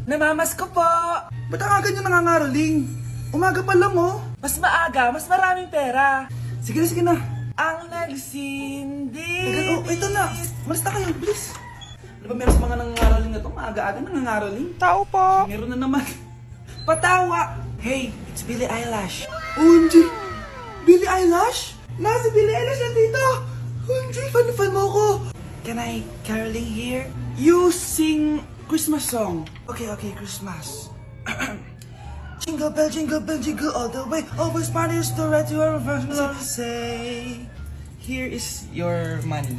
Namamas ko po. Ba't ang aga niyo nangangaroling? Umaga pa lang, oh. Mas maaga, mas maraming pera. Sige na, sige na. Ang nagsindi. Oh, ito na. Malis na kayo, please. Ano ba meron sa mga nangangaroling na to? Maaga-aga nangangaroling. Tao po. Meron na naman. Patawa. Hey, it's Billie Eilish. OMG! Billie Eilish? Nasa Billie Eilish na dito! OMG, fan mo ko! Can I caroling here? You sing Christmas song. Okay, Christmas. Jingle bell, jingle all the way. Always partners to right to our version. Say, here is your money.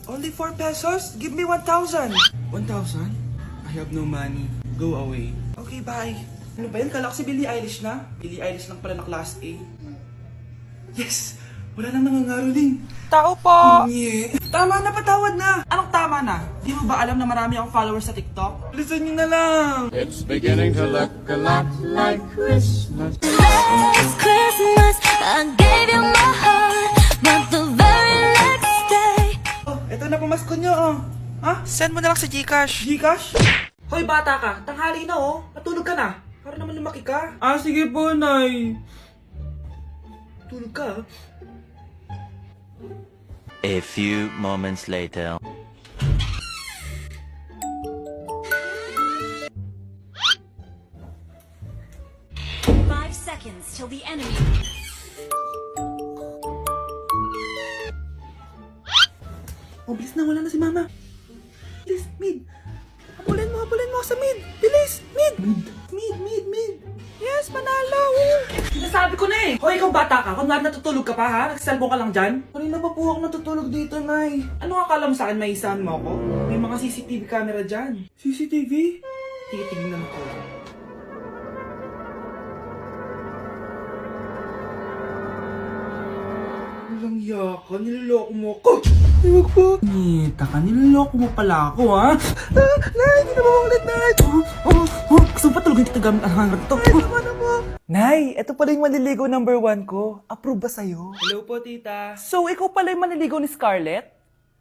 Only 4 pesos? Give me 1,000. 1,000? I have no money. Go away. Okay, bye. Ano ba yan? Kala ko si Billie Eilish na. Billie Eilish lang pala na class A. Yes! Wala nang nangangaroling. Tao po. Nye. Tama na, patawad na. Anong tama na? Di mo ba alam na marami akong followers sa TikTok? Listen nyo na lang. It's beginning to look a lot like Christmas. Last Christmas, I gave you my heart, but the very next day. Oh, eto na pamasko nyo, oh. Ha? Send mo na lang sa Gcash. Gcash? Hoy bata ka, tanghali na oh. Matulog ka na. Para naman lumaki ka. Ah, sige po, Nay. Tulog ka. A few moments later. Five seconds till the enemy. Oh, bilis na, wala na si Mama. Bilis, mid. Habulin mo ako sa mid. Bilis, mid. Mid. Yes, manalo. Sinasabi ko na eh. Hoy, ikaw bata ka. Kung natutulog ka pa ha? Nagsiselfon ka lang dyan? Kanina pa po ako natutulog dito, Nay. Ano akala mo sa akin, may isahan mo ako? May mga CCTV camera dyan. CCTV? Titignan ko. Walang yaka, niloloko mo ako. Huwag po. Nita ka, niloloko mo pala ako, ha? Nay, hindi na maulit, Nay. Gusto mo pa tulogin kita gamit ang hangar to? Ay, tama na mo. Nay, eto pala yung maliligaw number 1 ko. Approve ba sa'yo? Hello po, tita. So, ikaw pala yung maliligaw ni Scarlett?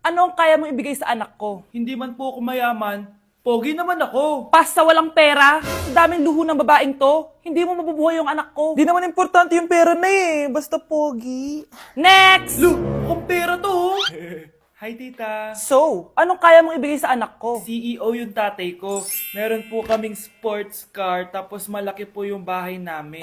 Ano ang kaya mong ibigay sa anak ko? Hindi man po ako mayaman, pogi naman ako. Pas sa walang pera? Sa daming luho ng babaeng to? Hindi mo mabubuhay yung anak ko. Di naman importante yung pera na eh, basta pogi. Next! Lo, mukhang pera to, oh. Hi, tita. So, anong kaya mong ibigay sa anak ko? CEO yung tatay ko. Meron po kaming sports car, tapos malaki po yung bahay namin.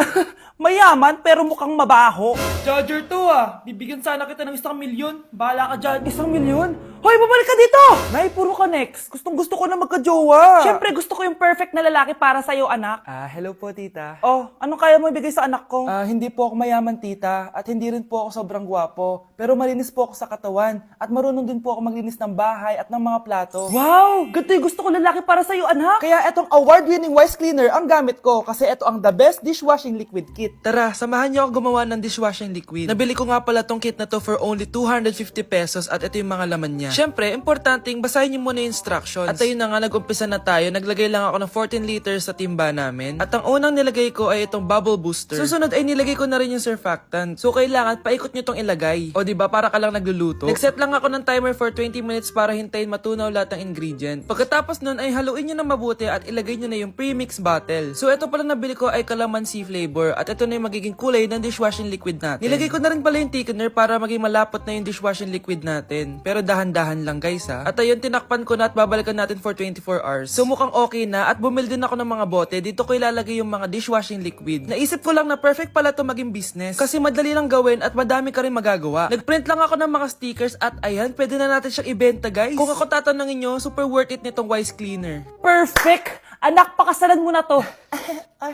Mayaman pero mukhang mabaho. Charger to ah! Bibigyan sana kita ng 1 milyon. Bahala ka dyan. 1 milyon? Hoy, babalik ka dito! Nay, puro ka next. Gustong gusto ko na magka-jowa. Siyempre, gusto ko yung perfect na lalaki para sa'yo, anak. Hello po, tita. Oh, anong kaya mo ibigay sa anak ko? Hindi po ako mayaman, tita. At hindi rin po ako sobrang gwapo. Pero malinis po ako sa katawan. At marunong din po ako maglinis ng bahay at ng mga plato. Wow! Ganito yung gusto ko lalaki para sa'yo, anak. Kaya etong award-winning Wise Cleaner ang gamit ko kasi ito ang the best dishwashing liquid kit. Tara, samahan niyo ako gumawa ng dishwashing liquid. Nabili ko nga pala tong kit na to for only 250 pesos at ito yung mga laman niya. Siyempre, importanteng basahin niyo muna yung instructions. At ayun na nga, nag-umpisa na tayo. Naglagay lang ako ng 14 liters sa timba namin. At ang unang nilagay ko ay itong bubble booster. Susunod ay nilagay ko na rin yung surfactant. So kailangan paikot niyo tong ilagay. O diba, para ka lang nagluluto. Nag-set lang ako ng timer for 20 minutes para hintayin matunaw lahat ng ingredient. Pagkatapos nun ay haluin nyo na mabuti at ilagay nyo na yung premix bottle. So ito pala nabili ko ay calamansi flavor at ito na yung magiging kulay ng dishwashing liquid natin. Nilagay ko na rin pala yung thickener para maging malapot na yung dishwashing liquid natin. Pero dahan-dahan lang guys ha. At ayun, tinakpan ko na at babalikan natin for 24 hours. So mukhang okay na at bumili din ako ng mga bote. Dito ko ilalagay yung mga dishwashing liquid. Naisip ko lang na perfect pala to maging business kasi madali lang gawin at madami ka rin magagawa. Nagprint lang ako ng mga stickers at ayan, pwede na natin siyang ibenta guys. Kung ako tatanungin nyo, super worth it nitong Wise Cleaner. Perfect! Anak, pakasalan mo na to.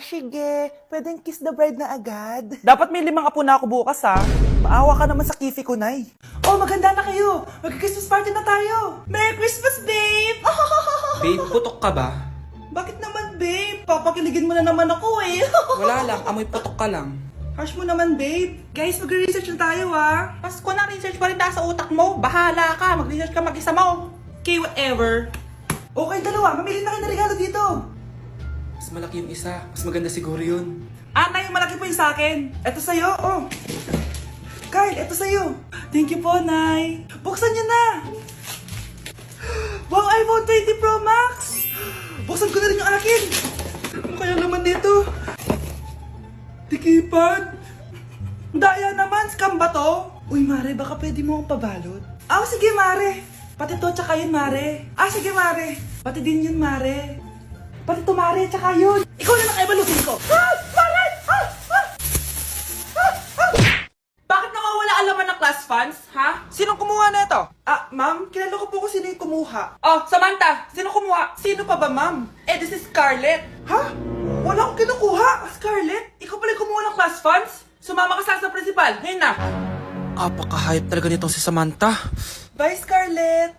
Sige. Pwedeng kiss the bride na agad. Dapat may 5 apo na ako bukas ha. Maawa ka naman sa kifi ko, Nay. Oh, maganda na kayo. Mag-Christmas party na tayo. Merry Christmas, babe! Babe, putok ka ba? Bakit naman, babe? Papakiligin mo na naman ako eh. Wala lang, amoy putok ka lang. Harsh mo naman, babe. Guys, mag-research na tayo, ah. Pasko na, research pa rin sa utak mo. Bahala ka, mag-research ka mag-isa mo. Okay, whatever. Okay, dalawa. Mamili na kayo ng regalo dito. Mas malaki yung isa, mas maganda siguro yun. Nay, yung malaki po yung sa akin. Ito sa'yo, oh. Kyle, ito sa'yo. Thank you po, Nay. Buksan niyo na. Wow, iPhone 20 Pro Max. Buksan ko na rin yung akin! Ano kaya naman dito? Tikipan? Daya naman, scam ba to? Uy, Mare, baka pwede mo akong pabalot? Ah, sige, Mare. Pati to, tsaka yun, Mare. Ah, sige, Mare. Pati din yun, Mare. Pati to, Mare, tsaka yun. Ikaw na nakaibalutin ko. Ah! Mare! Ah! Ah! Ah! Ah! Bakit nawawala alaman ng class funds, ha? Sinong kumuha na ito? Ah, ma'am, kilala ko po kung sino yung kumuha. Oh, Samantha, sino kumuha? Sino pa ba, ma'am? Eh, this is Scarlett. Ha? Wala akong kinukuha. Scarlett, ikaw pala yung kumuha ng class funds? Sumama ka sa principal. Ngayon na. Apaka-hype talaga nitong si Samantha. Bye, Scarlett.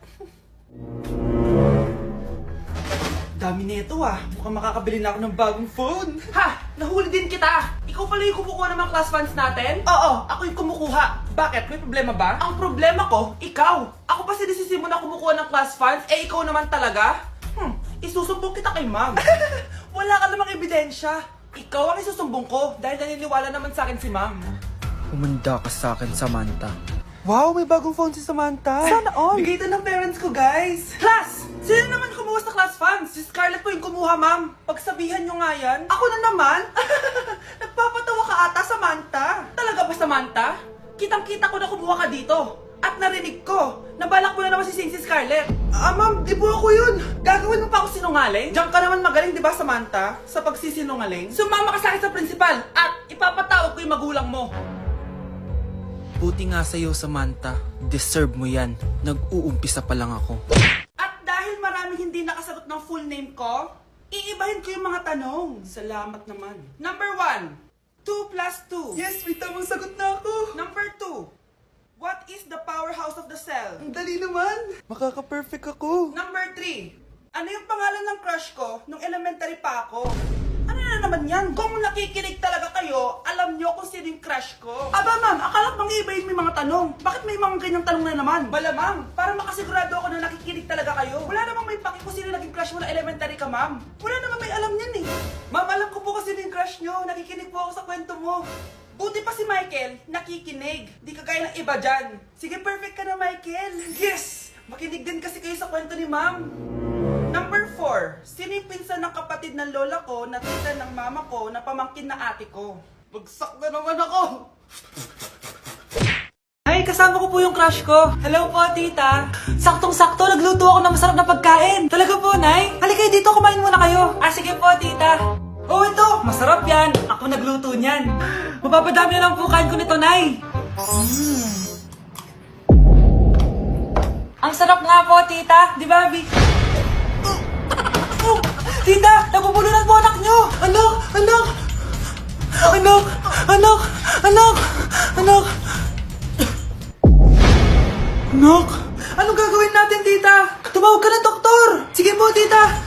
Dami nito ah. Mukhang makakabili na ako ng bagong phone. Ha! Nahuli din kita. Ikaw pala yung kumukuha ng mga class funds natin? Oo, ako yung kumukuha. Bakit? May problema ba? Ang problema ko, ikaw. Ako pa sinisisi mo na kumukuha ng class funds, eh ikaw naman talaga? Isusumbong kita kay ma'am. Wala ka namang ebidensya. Ikaw ang isusumbong ko dahil naniniwala naman sa akin si ma'am. Humanda ka sa akin, Samantha. Wow, may bagong phone si Samantha. Sana all. Bigay ito ng parents ko, guys. Class! Sino naman kumuha sa class funds? Si Scarlett po yung kumuha, ma'am. Pagsabihan nyo nga yan. Ako na naman? Nagpapatawa ka ata, Samantha. Talaga ba, Samantha? Kitang-kita ko na kumuha ka dito. At narinig ko. Nabalak mo na naman si Scarlett. Ah, ma'am, di po ako yun. Gagawin mo pa ako sinungaling? Diyan ka naman magaling, di ba, Samantha? Sa pagsisinungaling? Sumama ka sa akin sa principal at ipapatawag ko yung magulang mo. Buti nga sa'yo, Samantha. Deserve mo yan. Nag-uumpisa pa lang ako. At dahil maraming hindi nakasagot ng full name ko, iibahin ko yung mga tanong. Salamat naman. Number 1, 2 plus 2. Yes, may tamang sagot na ako. Number 2, what is the powerhouse of the cell? Ang dali naman. Makaka-perfect ako. Number 3, ano yung pangalan ng crush ko nung elementary pa ako? Ano na naman yan? Kung nakikinig talaga kayo, alam nyo kung sino yung crush ko. Aba ma'am, akala ko mang-iibahin may mga tanong. Bakit may mga ganyang tanong na naman? Bala ma'am, para makasigurado ako na nakikinig talaga kayo. Wala namang may paki kung sino naging crush mo na elementary ka ma'am. Wala namang may alam yan eh. Ma'am, alam ko po kung sino yung crush nyo. Nakikinig po ako sa kwento mo. Buti pa si Michael, nakikinig. Di kagaya ng iba dyan. Sige, perfect ka na Michael. Yes! Makinig din kasi kayo sa kwento ni ma'am. Number 4, sino yung pinsan ng kapatid ng lola ko na tita ng mama ko na pamangkin na ate ko? Bagsak na naman ako! Ay, kasama ko po yung crush ko. Hello po, tita. Saktong-sakto, nagluto ako ng masarap na pagkain. Talaga po, nay? Halika kayo dito, kumain muna kayo. Ah, sige po, tita. Oh, ito, masarap yan. Ako nagluto niyan. Mapapadami na lang po kain ko nito, nay. Ang sarap nga po, tita. Di ba, Bi? Tita, nabubulunan po anak nyo! Anak! Anak! Anak! Anak! Anak! Anak! Anak! Anong gagawin natin, tita? Tumawag ka ng doktor! Sige po, tita!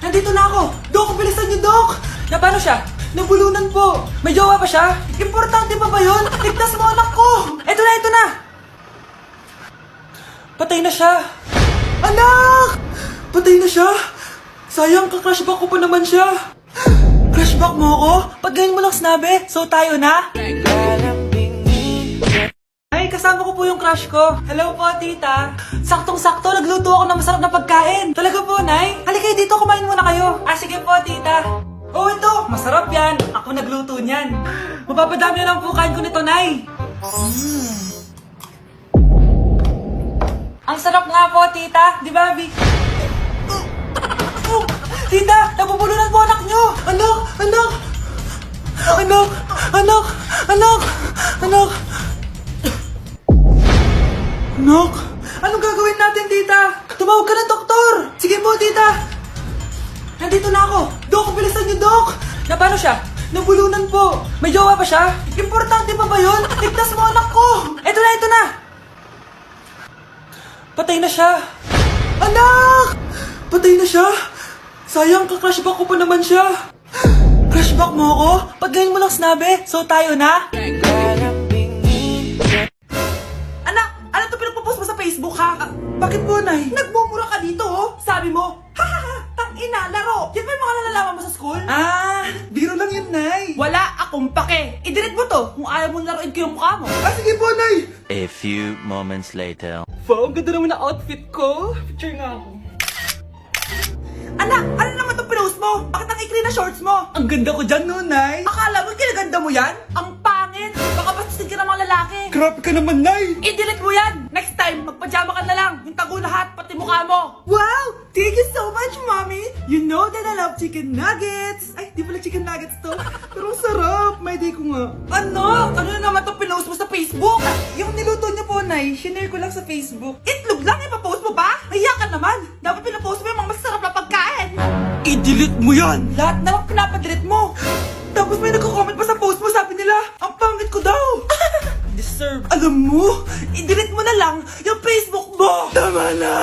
Nandito na ako! Dok, bilisan niyo, Dok! Na paano siya? Nabulunan po! May jowa pa siya? Importante pa ba yun? Ligtas mo anak ko! Ito na, ito na! Patay na siya! Anak! Patay na siya! Sayang, ka-crushback ko pa naman siya. Crushback mo ako? Pag ganyan mo lang sinabi, so tayo na? Ay, kasama ko po yung crush ko. Hello po, tita. Saktong-sakto, nagluto ako ng masarap na pagkain. Talaga po, nay? Halika kayo dito, kumain muna kayo. Ah, sige po, tita. Oh, ito, masarap yan. Ako nagluto niyan. Mapapadami na lang po kain ko nito, nay. Ang sarap nga po, tita. Di ba, Vic? Tita, nabubulunan po anak nyo! Anak! Anak! Anak! Anak! Anak! Anak! Anak! Anong gagawin natin, tita? Tumawag ka ng doktor! Sige po, tita! Nandito na ako! Dok, bilisan niyo, Dok! Na paano siya? Nabulunan po! May jowa pa siya? Importante pa ba yun? Ligtas mo anak ko! Ito na, ito na! Patay na siya! Anak! Patay na siya! Sayang, ka-crushback ko pa naman siya. Crushback mo ako? Pag ganyan mo lang sinabi, so tayo na? Anak, ano to pinagpo-post mo sa Facebook ha? Bakit po, nay? Nagmumura ka dito oh. Sabi mo, tang-ina, laro. Yan ba yung mga nalalaman mo sa school? Ah, biro lang yun, nay. Wala akong pake. I-delete mo to kung ayaw mo laruin ko yung mukha mo. Ah, sige po, nay. A few moments later. Wow, ang ganda naman na outfit ko. Picture nga ako. Anak, ano naman itong pinost mo? Bakit ang ikli na shorts mo? Ang ganda ko dyan, Nay. Akala mo kinaganda mo yan? Ang pangit. Baka bastusin ka ng mga lalaki. Grabe ka naman, Nay! I-delete mo yan. Next time, magpajama ka na lang. Yung tago lahat, pati mukha mo. Wow! Thank you so much, Mommy! You know that I love chicken nuggets! Ay, di pala chicken nuggets to. Pero sarap! May day ko nga. Ano? Ano na naman itong pinost mo sa Facebook? Yung niluto niyo po, Nay, shinare ko lang sa Facebook. Itlog lang, ipapost mo ba? Hiya ka naman. Dapat pinapost mo yung mga masarap na pagkain. I-delete mo yan! Lahat na lang pinapadelete mo. Tapos may nagko-comment pa sa post mo, sabi nila, ang pangit ko daw. Deserve. Alam mo, i-delete mo na lang yung Facebook mo. Tama na!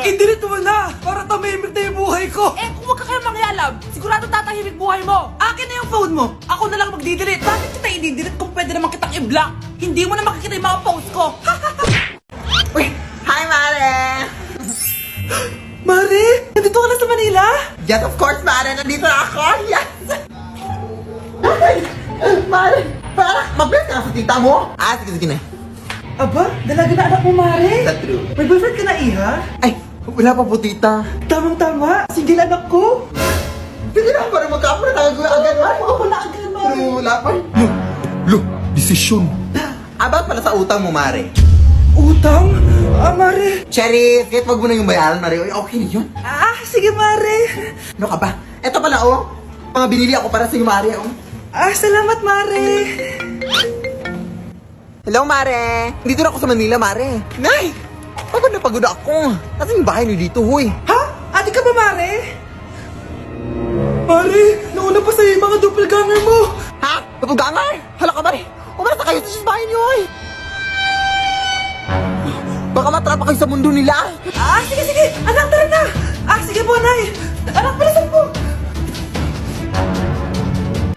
I-delete mo na para tamimik na yung buhay ko. Eh, kung wag ka kaya mangyalam, sigurado tatahimik buhay mo. Akin na yung phone mo. Ako na lang magdi-delete. Bakit kita i-delete kung pwede naman kitang i-block? Hindi mo na makikita yung mga post ko. Uy! Hi, Mare! Mare, nandito ka na sa Manila? Yes, of course, Mare! Nandito na ako! Yes! Ay! Mare! Para mabilis ka na sa tita mo! Ah, sige na. Aba, dalaga na anak mo, Mare. Is that true? May boyfriend ka na, Iha? Ay! Wala pa po, tita. Tamang-tama, single anak ko. Sige na, para magkapura tayo agad, Mare! Oo, wala agad, Mare. Pero wala pa. Lo! Desisyon! About pala sa utang mo, Mare. Utang? Mare. Cherry, kahit wag mo na yung bayaran, Mare. Uy, okay na yun. Sige, Mare. Ano ka ba? Eto pala, oh. Mga binili ako para sa iyo, Mare, oh. Salamat, Mare. Hello, Mare! Dito na ako sa Manila, Mare. Nay! Pagod na pagod ako. Kasi yung bahay niyo dito, huy. Ha? Ate ka ba, Mare? Mare, nauna pa sa'yo yung mga doppelganger mo. Ha? Napugangar? Hala ka, Mare! Umalas na kayo sa bahay niyo, huy! Baka matrapa kayo sa mundo nila. Sige. Anak, tara na. Sige po, Nay. Anak, palasan po.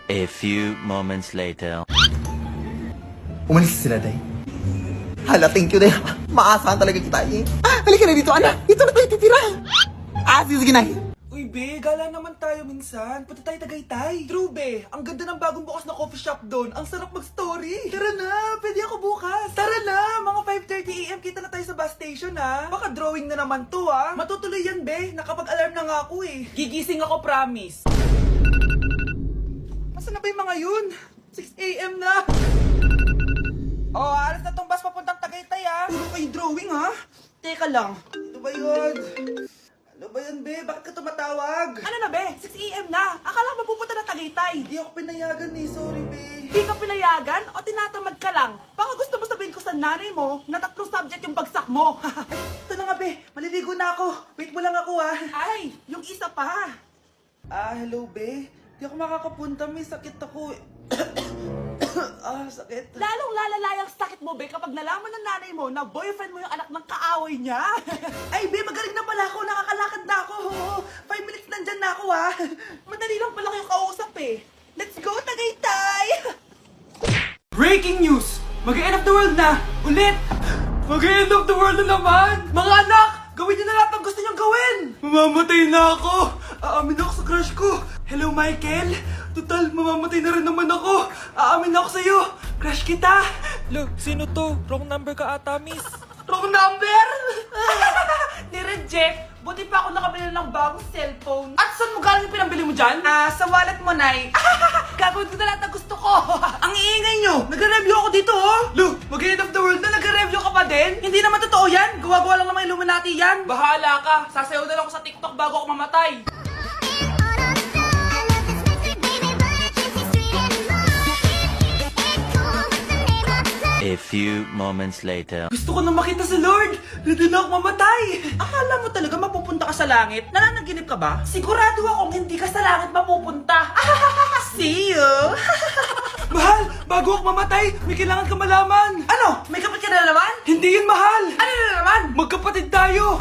A few moments later. Umalis sila, Day. Hala, thank you, Day. Maasahan talaga kita, eh. Halika na dito, anak. Dito na tayo titira. Sige na. Uy, be, gala naman tayo minsan. Punta tayo Tagaytay. True, be. Ang ganda ng bagong bukas na coffee shop doon. Ang sarap mag-story. Tara na, pwede ako bukas. Tara na, mga 5:30 AM kita na tayo sa bus station, ha. Baka drawing na naman to, ha. Matutuloy yan, be. Nakapag-alarm na nga ako, eh. Gigising ako, promise. Masa na ba yung mga yun? 6 AM na. Alas na tong bus papuntang Tagaytay, ha. Puro kayo drawing, ha. Teka lang. Ano ba yun? Ano ba yan, be? Bakit ka tumatawag? Ano na, be? 6 AM na. Akala mo pupunta na Tagaytay. Hindi ako pinayagan, eh. Sorry, be. Hindi ka pinayagan o tinatamad ka lang? Baka gusto mo sabihin ko sa nanay mo na 3 subject yung bagsak mo. Ito na nga, be. Maliligo na ako. Wait mo lang ako, ha. Ay, yung isa pa. Hello, be. Di ako makakapunta. May sakit ako, eh. Sakit. Lalong lalala yung sakit mo, be, kapag nalaman ng nanay mo na boyfriend mo yung anak ng kaaway niya. Ay, be, magaling na pala ako. Nakakalakad na ako. 5 minutes nandyan na ako, ha. Madali lang pala kayong kausap eh. Let's go, Tagaytay! Breaking news! Mag-end of the world na! Ulit! Mag-end of the world na naman! Mga anak! Gawin niyo na lahat ng gusto niyong gawin! Mamamatay na ako! Aamin ako sa crush ko! Hello, Michael! Total, mamamatay na rin naman ako! Aamin ako sa'yo! Crush kita! Look, sino to? Wrong number ka ata, miss. Wrong number! Ni-reject. Buti pa ako nakabili ng bagong cellphone. At saan mo galing yung pinambili mo dyan? Sa wallet mo, Nay. Gagawin ko na lahat ng gusto ko. Ang iingay nyo! Nagre-review ako dito, oh! Look, mag-end of the world na nagre-review ka pa din? Hindi naman totoo yan. Gawa-gawa lang naman Illuminati yan. Bahala ka. Sasayaw na lang ako sa TikTok bago ako mamatay. A few moments later. Gusto ko na makita si Lord! Ready na ako mamatay! Akala mo talaga mapupunta ka sa langit? Nananaginip ka ba? Sigurado akong hindi ka sa langit mapupunta. See you! Mahal! Bago ako mamatay, may kailangan ka malaman! Ano? May kapit ka na naman? Hindi yun, mahal! Ano na naman? Magkapatid tayo!